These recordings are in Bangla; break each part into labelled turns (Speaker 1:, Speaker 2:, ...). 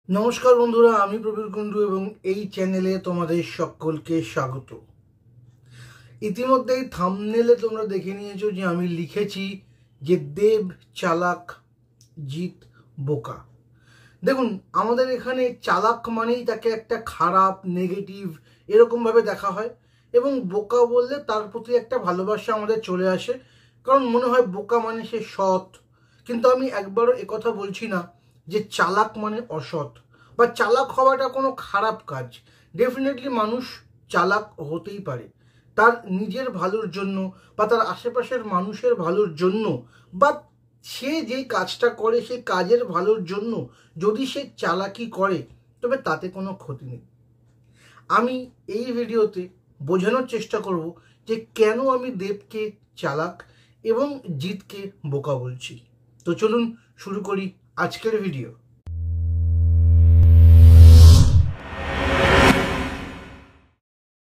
Speaker 1: নমস্কার বন্ধুরা, আমি প্রবীর কুণ্ডু এবং এই চ্যানেলে তোমাদের সকলকে স্বাগত। ইতিমধ্যেই থাম্বনেলে তোমরা দেখে নিয়েছো যে আমি লিখেছি যে দেব চালাক, জিৎ বোকা। দেখুন, আমাদের এখানে চালাক মানেই তাকে একটা খারাপ, নেগেটিভ এরকমভাবে দেখা হয়, এবং বোকা বললে তার প্রতি একটা ভালোবাসা আমাদের চলে আসে, কারণ মনে হয় বোকা মানে সে সৎ। কিন্তু আমি একবারও একথা বলছি না যে চালাক মানে অসৎ বা চালাক হওয়াটা কোনো খারাপ কাজ। ডেফিনেটলি মানুষ চালাক হতেই পারে তার নিজের ভালোর জন্য বা তার আশেপাশের মানুষের ভালোর জন্য, বা সে যেই কাজটা করে সেই কাজের ভালোর জন্য যদি সে চালাকি করে তবে তাতে কোনো ক্ষতি নেই। আমি এই ভিডিওতে বোঝানোর চেষ্টা করব যে কেন আমি দেবকে চালাক এবং জিতকে বোকা বলছি। তো চলুন শুরু করি আজকের ভিডিও।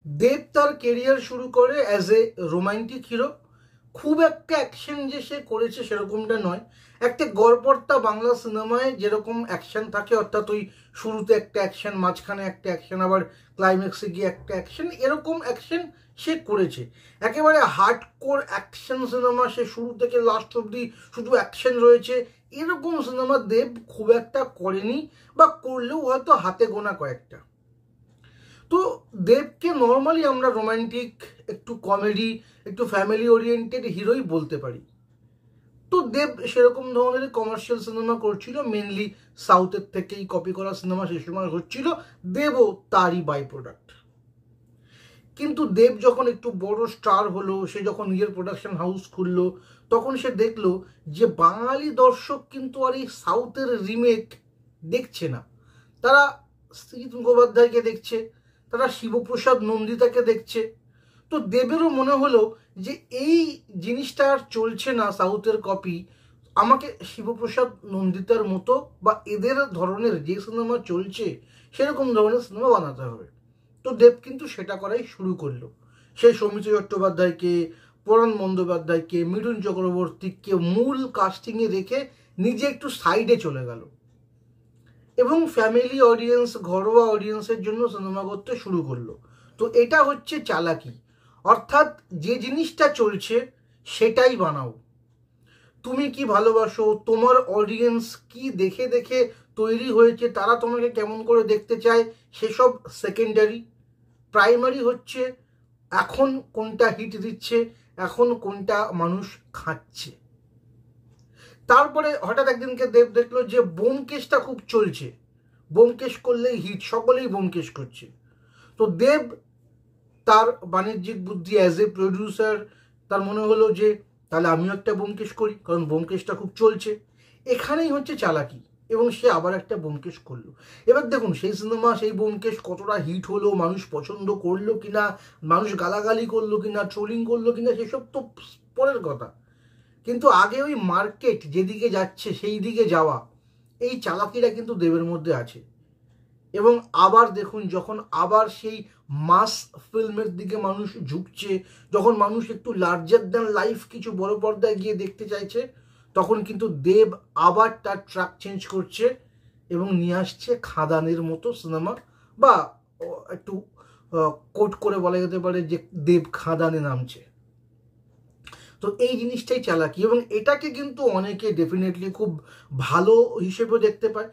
Speaker 1: দেব তার কেরিয়ার শুরু করে অ্যাজ এ রোমান্টিক হিরো। খুব একটা অ্যাকশন যে সে করেছে সেরকমটা নয়। একটা গড়পড়তা বাংলা সিনেমায় যেরকম অ্যাকশন থাকে, অর্থাৎ ওই শুরুতে একটা অ্যাকশন, মাঝখানে একটা অ্যাকশন, আবার ক্লাইম্যাক্সে গিয়ে একটা অ্যাকশন, এরকম অ্যাকশন সে করেছে। একেবারে হার্ডকোর অ্যাকশন সিনেমা, সে শুরু থেকে লাস্ট অবধি শুধু অ্যাকশন রয়েছে, এরকম সিনেমা দেব খুব একটা করেনি, বা করলেও হয়তো হাতে গোনা কয়েকটা। তো দেবকে নর্মালি আমরা রোমান্টিক, একটু কমেডি, একটু ফ্যামিলি ওরিয়েন্টেড হিরোই বলতে পারি। তো দেব সেরকম ধরনের কমার্শিয়াল সিনেমা করছিল, মেনলি সাউথের থেকেই কপি করা সিনেমা সে সময় হচ্ছিল, দেবও তারই বাই প্রোডাক্ট। কিন্তু দেব যখন একটু বড় স্টার হলো, সে যখন নিজের প্রোডাকশন হাউস খুললো, তখন সে দেখলো যে বাঙালি দর্শক কিন্তু আর এই সাউথের রিমেক দেখছে না। তারা সৃজিত মুখোপাধ্যায়কে দেখছে, তারা শিবপ্রসাদ নন্দিতাকে দেখছে। তো দেবেরও মনে হলো যে এই জিনিসটা আর চলছে না, সাউথের কপি, আমাকে শিবপ্রসাদ নন্দিতার মতো বা এদের ধরনের যে সিনেমা চলছে সেরকম ধরনের সিনেমা বানাতে হবে। তো দেব কিন্তু সেটা করাই শুরু করলো। সে সৌমিত্র চট্টোপাধ্যায়কে, পরাণ বন্দ্যোপাধ্যায়কে, মিঠুন চক্রবর্তীকে মূল কাস্টিংয়ে রেখে নিজে একটু সাইডে চলে গেল এবং ফ্যামিলি অডিয়েন্স, ঘরোয়া অডিয়েন্সের জন্য সিনেমা করতে শুরু করলো। তো এটা হচ্ছে চালাকি, অর্থাৎ যে জিনিসটা চলছে সেটাই বানাও। তুমি কি ভালোবাসো, তোমার অডিয়েন্স কি দেখে দেখে তৈরি হয়েছে, তারা তোমাকে কেমন করে দেখতে চায়, সেসব সেকেন্ডারি। প্রাইমারি হচ্ছে এখন কোনটা হিট দিচ্ছে, এখন কোনটা মানুষ খাচ্ছে। তারপরে হঠাৎ একদিনকে দেব দেখলো যে ব্যোমকেশটা খুব চলছে, ব্যোমকেশ করলেই হিট, সকলেই ব্যোমকেশ করছে। তো দেব তার বাণিজ্যিক বুদ্ধি, অ্যাজ এ প্রডিউসার, তার মনে হলো যে তাহলে আমিও একটা ব্যোমকেশ করি, কারণ ব্যোমকেশটা খুব চলছে। এখানেই হচ্ছে চালাকি, এবং সে আবার একটা ব্যোমকেশ করলো। এবার দেখুন সেই সিনেমা, সেই ব্যোমকেশ কতটা হিট হলো, মানুষ পছন্দ করলো কিনা, মানুষ গালাগালি করলো কিনা, ট্রোলিং করলো কিনা, সেসব তো পরের কথা। কিন্তু আগে ওই মার্কেট যেদিকে যাচ্ছে সেই দিকে যাওয়া, এই চালাকিটা কিন্তু দেবের মধ্যে আছে। এবং আবার দেখুন, যখন আবার সেই মাস ফিল্মের দিকে মানুষ ঝুঁকছে, যখন মানুষ একটু লার্জার দ্যান লাইফ কিছু বড় পর্দায় গিয়ে দেখতে চাইছে, তখন কিন্তু দেব আবার তার ট্র্যাক চেঞ্জ করছে এবং নিয়ে আসছে খাদানের মতো সিনেমা, বা একটু কোট করে বলা যেতে পারে যে দেব খাদানে নামছে। তো এই জিনিসটাই চালাকি, এবং এটাকে কিন্তু অনেকে ডেফিনেটলি খুব ভালো হিসেবেও দেখতে পায়।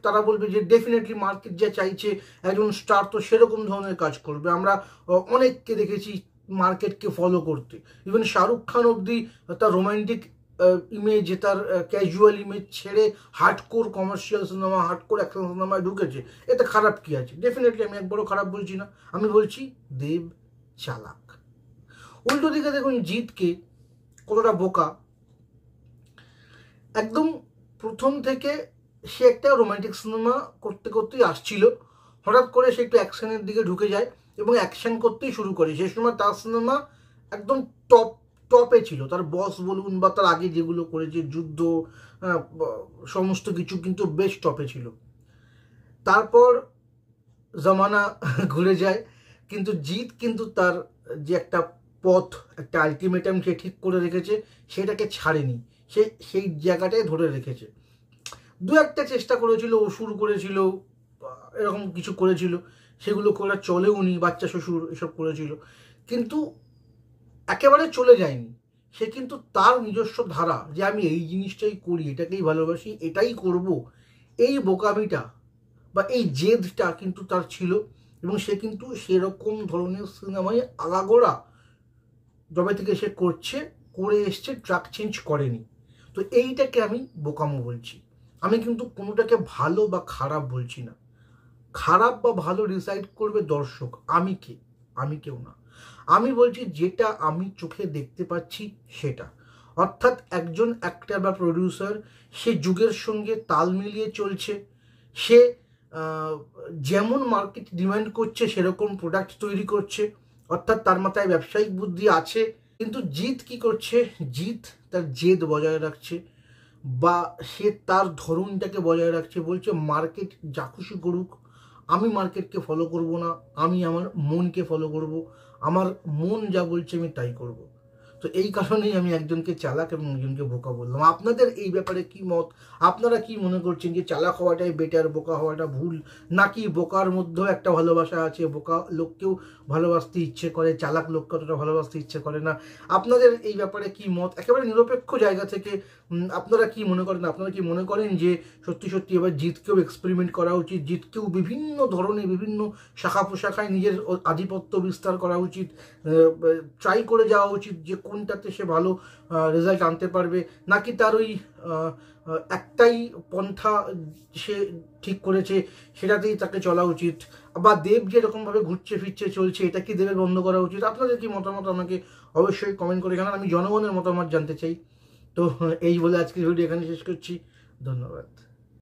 Speaker 1: তারা বলবে যে ডেফিনেটলি মার্কেট যা চাইছে, একজন স্টার তো সেরকম ধরনের কাজ করবে। আমরা অনেককে দেখেছি মার্কেটকে ফলো করতে, ইভেন শাহরুখ খান অবধি তার রোমান্টিক ইমেজ, তার ক্যাজুয়াল ইমেজ ছেড়ে hardcore commercial cinema, hardcore action সিনেমায় ঢুকেছে। এতে খারাপ কি আছে? ডেফিনেটলি আমি একবারও খারাপ বলছি না, আমি বলছি দেব চালাক। উল্টো দিকে দেখুন জিতকে কতটা বোকা। একদম প্রথম থেকে সে একটা রোমান্টিক সিনেমা করতে করতেই আসছিল, হঠাৎ করে সে একটু অ্যাকশনের দিকে ঢুকে যায় এবং অ্যাকশন করতেই শুরু করে। সেই সময় তার সিনেমা একদম টপে ছিল, তার বস বলুন বা তার আগে যেগুলো করেছে, যুদ্ধ, সমস্ত কিছু কিন্তু বেশ টপে ছিল। তারপর জমানা ঘুরে যায়, কিন্তু জিৎ কিন্তু তার যে একটা পথ, একটা আলটিমেটাম সে ঠিক করে রেখেছে, সেটাকে ছাড়েনি, সে সেই জায়গাটায় ধরে রেখেছে। দু একটা চেষ্টা করেছিল, ও শুরু করেছিল, এরকম কিছু করেছিল, সেগুলো করা চলেও নি, বাচ্চা শ্বশুর এসব করেছিল, কিন্তু একেবারে চলে যায়নি। সে কিন্তু তার নিজস্ব ধারা, যে আমি এই জিনিসটাই করি, এটাকেই ভালোবাসি, এটাই করব, এই বোকামিটা বা এই জেদটা কিন্তু তার ছিল। এবং সে কিন্তু সেরকম ধরনের সিনেমায় আগাগোড়া যবে থেকে সে করে এসছে, ট্র্যাক চেঞ্জ করেনি। তো এইটাকে আমি বোকামো বলছি। আমি কিন্তু কোনোটাকে ভালো বা খারাপ বলছি না। খারাপ বা ভালো ডিসাইড করবে দর্শক, আমি কে? আমি কেউ না। আমি বলছি যেটা আমি চোখে দেখতে পাচ্ছি সেটা। অর্থাৎ একজন অ্যাক্টর বা প্রডিউসার সে যুগের সঙ্গে তাল মিলিয়ে চলছে, সে যেমন মার্কেট ডিমান্ড করছে সেরকম প্রোডাক্ট তৈরি করছে, অর্থাৎ তার মাথায় ব্যবসায়িক বুদ্ধি আছে। কিন্তু জিৎ কি করছে? জিৎ তার জেদ বজায় রাখছে, বা সে তার ধরনটাকে বজায় রাখছে, বলছে মার্কেট যা খুশি করুক, আমি মার্কেটকে ফলো করব না, আমি আমার মনকে ফলো করব, আমার মন যা বলছে আমি তাই করব। তো এই কারণেই আমি একজনকে চালাক এবং একজনকে বোকা বললাম। আপনাদের এই ব্যাপারে কি মত? আপনারা কি মনে করছেন যে চালাক হওয়াটাই বেটার, বোকা হওয়াটা ভুল, নাকি বোকার মধ্যেও একটা ভালোবাসা আছে, বোকা লোককেও ভালোবাসতে ইচ্ছে করে, চালাক লোককে অতটা ভালোবাসতে ইচ্ছে করে না? আপনাদের এই ব্যাপারে কি মত? একেবারে নিরপেক্ষ জায়গা থেকে আপনারা কি মনে করেন? আপনারা কি মনে করেন যে সত্যি সত্যি এবার জিতকেও এক্সপেরিমেন্ট করা উচিত, জিতকেও বিভিন্ন ধরনের বিভিন্ন শাখা প্রশাখায় নিজের আধিপত্য বিস্তার করা উচিত, ট্রাই করে যাওয়া উচিত যে কোনটাতে সে ভালো রেজাল্ট আনতে পারবে, নাকি তার ওই একটাই পন্থা সে ঠিক করেছে সেটাতেই তাকে চলা উচিত? বা দেব যেরকমভাবে ঘুরছে ফিরছে চলছে, এটা কি দেবের বন্ধ করা উচিত? আপনাদের কি মতামত আমাকে অবশ্যই কমেন্ট করে জানান। আমি জনগণের মতামত জানতে চাই। তো এই বলে আজকের ভিডিও এখানে শেষ করছি। ধন্যবাদ।